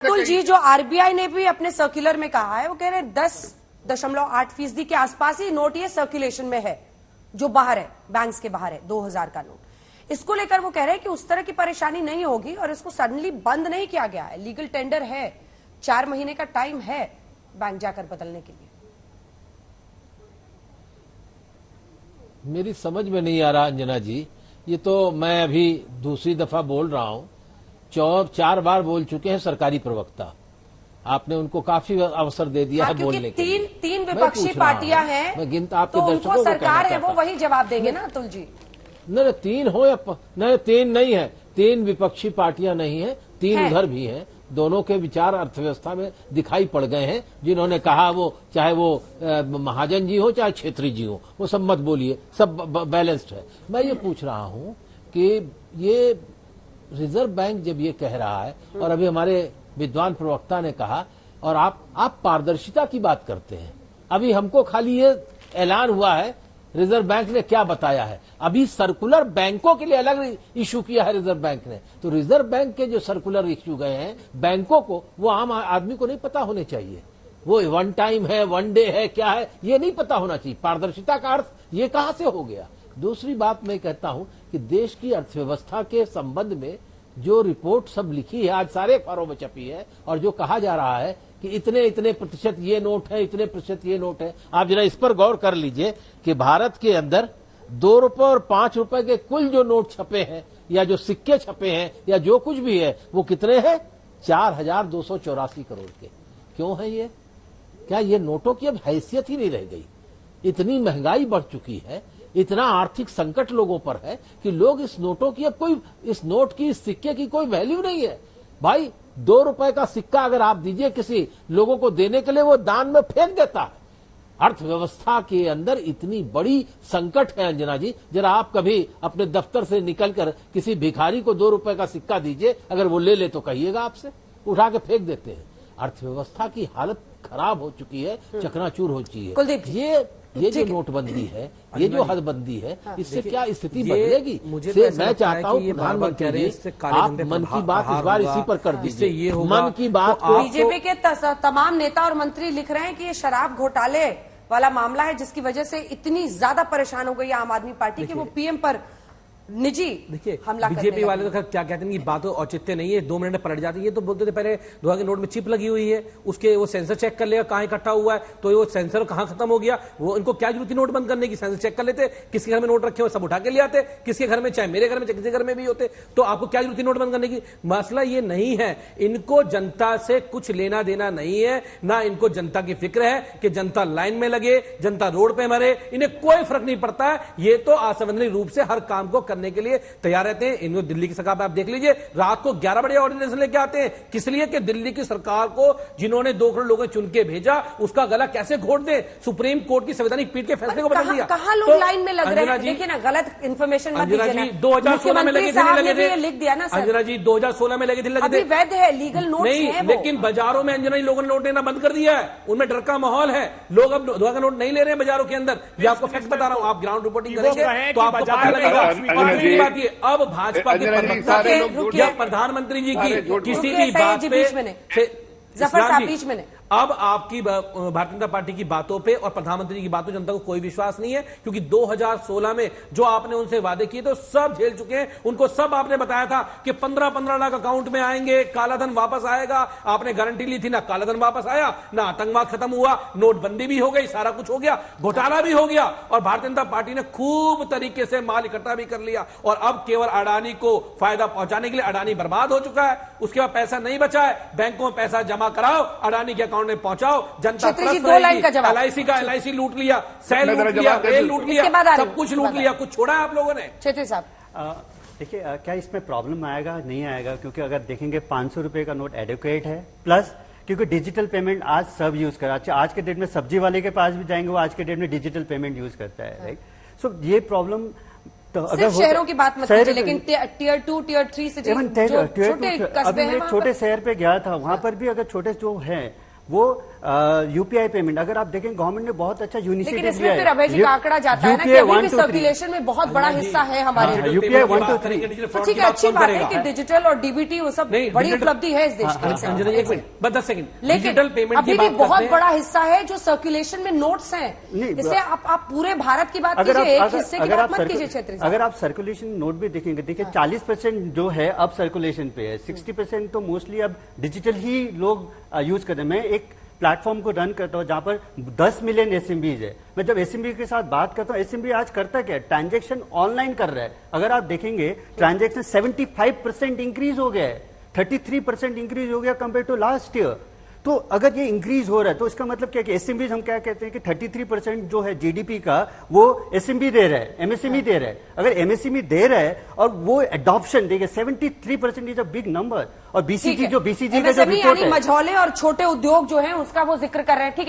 अतुल जी, जो आरबीआई ने भी अपने सर्कुलर में कहा है, वो कह रहे हैं 10.8% के आसपास ही नोट ये सर्कुलेशन में है, जो बाहर है, बैंक्स के बाहर है, 2000 का नोट। इसको लेकर वो कह रहे हैं कि उस तरह की परेशानी नहीं होगी और इसको सडनली बंद नहीं किया गया है, लीगल टेंडर है, 4 महीने का टाइम है बैंक जाकर बदलने के लिए। मेरी समझ में नहीं आ रहा अंजना जी, ये तो मैं अभी दूसरी दफा बोल रहा हूं, 4 बार बोल चुके हैं सरकारी प्रवक्ता। आपने उनको काफी अवसर दे दिया है बोलने के लिए। तीन विपक्षी पार्टियां हैं, मैं गिनता आपके तो दर्शकों उनको को सरकार है, वो वही जवाब देंगे ना अतुल जी। नहीं, 3 हो या नहीं, 3 नहीं है, 3 विपक्षी पार्टियां नहीं है, 3 उधर भी हैं। दोनों के विचार अर्थव्यवस्था में दिखाई पड़ गए हैं। जिन्होंने कहा, वो चाहे वो महाजन जी हो चाहे छेत्री जी हो, वो सब मत बोलिए, सब बैलेंस्ड है। मैं ये पूछ रहा हूं कि ये रिजर्व बैंक जब ये कह रहा है और अभी हमारे विद्वान प्रवक्ता ने कहा, और आप पारदर्शिता की बात करते हैं। अभी हमको खाली ये ऐलान हुआ है, रिजर्व बैंक ने क्या बताया है। अभी सर्कुलर बैंकों के लिए अलग इशू किया है रिजर्व बैंक ने। तो रिजर्व बैंक के जो सर्कुलर इशू गए हैं बैंकों को, वो आम आदमी को नहीं पता होने चाहिए। वो 1 टाइम है, 1 डे है, क्या है, ये नहीं पता होना चाहिए। पारदर्शिता का अर्थ ये कहां से हो गया। दूसरी बात मैं कहता हूं कि देश की अर्थव्यवस्था के संबंध में जो रिपोर्ट सब लिखी है, आज सारे अखबारों में छपी है, और जो कहा जा रहा है कि इतने प्रतिशत ये नोट है, इतने प्रतिशत ये नोट है। आप जरा इस पर गौर कर लीजिए कि भारत के अंदर 2 रुपए और 5 रुपए के कुल जो नोट छपे हैं, या जो सिक्के छपे हैं, या जो कुछ भी है, वो कितने हैं? 4284 करोड़ के। क्यों है ये? क्या ये नोटों की अब हैसियत ही नहीं रह गई? इतनी महंगाई बढ़ चुकी है, इतना आर्थिक संकट लोगों पर है कि लोग इस नोटों की, अब कोई इस नोट की, इस सिक्के की कोई वैल्यू नहीं है। भाई 2 रुपए का सिक्का अगर आप दीजिए किसी लोगों को देने के लिए, वो दान में फेंक देता है। अर्थव्यवस्था के अंदर इतनी बड़ी संकट है अंजना जी, जरा आप कभी अपने दफ्तर से निकलकर किसी भिखारी को 2 रुपए का सिक्का दीजिए, अगर वो ले ले तो कहिएगा आपसे, उठा के फेंक देते हैं। अर्थव्यवस्था की हालत खराब हो चुकी है, चकनाचूर हो चुकी है। ये जो नोटबंदी है, ये जो हदबंदी है, इससे क्या स्थिति बदलेगी? मुझे मैं चाहता हूँ प्रधानमंत्री जी, आप मन की बात इस बार इसी पर कर दीजिए। मन की बात बीजेपी के तमाम नेता और मंत्री लिख रहे हैं कि ये शराब घोटाले वाला मामला है, जिसकी वजह से इतनी ज्यादा परेशान हो गई आम आदमी पार्टी कि वो पीएम पर निजी हमला करने बीजेपी वाले तो क्या कहते हैं कि बातों औचित्य नहीं है, 2 मिनट में पलट जाती है। ये तो बोलते थे पहले 2000 के नोट में चिप लगी हुई है, उसके वो सेंसर चेक कर लेगा कहां इकट्ठा हुआ है, तो वो सेंसर कहां खत्म हो गया। वो इनको क्या जरूरत थी नोट बंद करने की? सेंसर चेक कर लेते, किसके घर में नोट रखे हो सब उठा के ले आते, किसके घर में, चाहे मेरे घर में चाहे किसी घर में भी होते, तो आपको क्या जरूरत थी नोट बंद करने की? मसला ये नहीं है, इनको जनता से कुछ लेना देना नहीं है, ना इनको जनता की फिक्र है कि जनता लाइन में लगे, जनता रोड पे मरे, इन्हें कोई फर्क नहीं पड़ता है। ये तो असंवैधानिक रूप से हर काम को करने के लिए तैयार रहते हैं। इनको दिल्ली की सरकार आप देख लीजिए, रात को 11 बजे ऑर्डिनेंस लेके आते हैं, किस लिए? कि दिल्ली की सरकार को जिन्होंने 2 करोड़ लोगों चुन के भेजा, उसका गला कैसे घोट दे। सुप्रीम कोर्ट की संवैधानिक पीठ के फैसले को बदल दिया। कहां लोग लाइन में लग रहे हैं? देखिए ना, गलत इन्फॉर्मेशन मत दीजिए ना। 2016 में लगे थे, लिख दिया ना अंजना जी, 2016 में लगे थे, अभी वैध है, लीगल नोट नहीं, लेकिन बाजारों में अंजना जी लोगों ने नोट लेना बंद कर दिया है, उनमें डर का माहौल है, लोग अब 2000 का नोट नहीं ले रहे हैं बाजारों के अंदर। ये आपको फैक्ट बता रहा हूं, आप ग्राउंड रिपोर्टिंग करेंगे तो आपको पता लगेगा। अब भाजपा के या प्रधानमंत्री जी की किसी भी बात पे, जफर साहब बीच में अब आपकी भारतीय जनता पार्टी की बातों पे और प्रधानमंत्री की बातों जनता को कोई विश्वास नहीं है, क्योंकि 2016 में जो आपने उनसे वादे किए तो सब झेल चुके हैं। उनको सब आपने बताया था कि 15-15 लाख अकाउंट में आएंगे, कालाधन वापस आएगा, आपने गारंटी ली थी, ना कालाधन वापस आया, ना आतंकवाद खत्म हुआ, नोटबंदी भी हो गई, सारा कुछ हो गया, घोटाला भी हो गया, और भारतीय जनता पार्टी ने खूब तरीके से माल इकट्ठा भी कर लिया, और अब केवल अडानी को फायदा पहुंचाने के लिए अडानी बर्बाद हो चुका है, उसके बाद पैसा नहीं बचा है, बैंकों में पैसा जमा कराओ, अडानी के में पहुंचाओ, जनता एलआईसी लूट लिया, सेल लूट लिया, रेल लूट लिया, सब कुछ लूट लिया, कुछ छोड़ा है आप लोगों ने? छेत्री साहब देखिए, क्या इसमें प्रॉब्लम आएगा? नहीं आएगा, क्योंकि अगर देखेंगे 500 रुपए का नोट एडुकेट है, प्लस क्योंकि डिजिटल पेमेंट आज सब यूज कर रहा है। आज के डेट में सब्जी वाले के पास भी जाएंगे, वो आज के डेट में डिजिटल पेमेंट यूज करता है, राइट? सो ये प्रॉब्लम तो अगर शहरों की बात मत कीजिए, लेकिन टियर 2 टियर 3 से छोटे शहर पे गया था, वहां पर भी अगर छोटे जो हैं वो यूपीआई पेमेंट। अगर आप देखें गवर्नमेंट ने बहुत अच्छा लेकिन यूनिसेफ इसमें फिर अभय जी का आंकड़ा जाता है ना कि अभी भी सर्कुलेशन में बहुत बड़ा हिस्सा है हमारे। यूपीआई 1 to 3 ठीक है, अच्छी बात है कि डिजिटल और डीबीटी वो सब बड़ी उपलब्धि है इस देश अंजना एक मिनट बस 10 सेकंड, लेकिन अभी भी बहुत बड़ा हिस्सा है जो सर्कुलेशन में नोट्स हैं। इसे आप पूरे भारत की बात कीजिए, एक हिस्से की बात मत कीजिए क्षेत्र से। अगर आप सर्कुलेशन नोट भी देखेंगे, देखिए 40% जो है अब सर्कुलेशन पे है, 60% तो मोस्टली अब डिजिटल ही लोग यूज करते हैं। मैं एक प्लेटफॉर्म को रन करता हूं जहां पर 10 मिलियन एसएमबीज है। मैं जब एसएमबी के साथ बात करता हूं, एसएमबी आज करता क्या है, ट्रांजैक्शन ऑनलाइन कर रहा है। अगर आप देखेंगे ट्रांजैक्शन 75% इंक्रीज हो गया है, 33% इंक्रीज हो गया कंपेयर टू लास्ट ईयर। तो अगर ये इंक्रीज हो रहा है तो इसका मतलब क्या कि एसएमबीज, हम क्या कहते हैं कि 33% जो है जीडीपी का वो एसएमबी दे रहा है, एमएसएमई दे रहा है। अगर एमएसएमई दे रहा है और वो एडॉप्शन देगा, 73% इज अ बिग नंबर। और बीसीजी जो बीसीजी का जो रिपोर्ट है, मझौले और छोटे उद्योग जो है उसका वो जिक्र कर रहे हैं, ठीक है।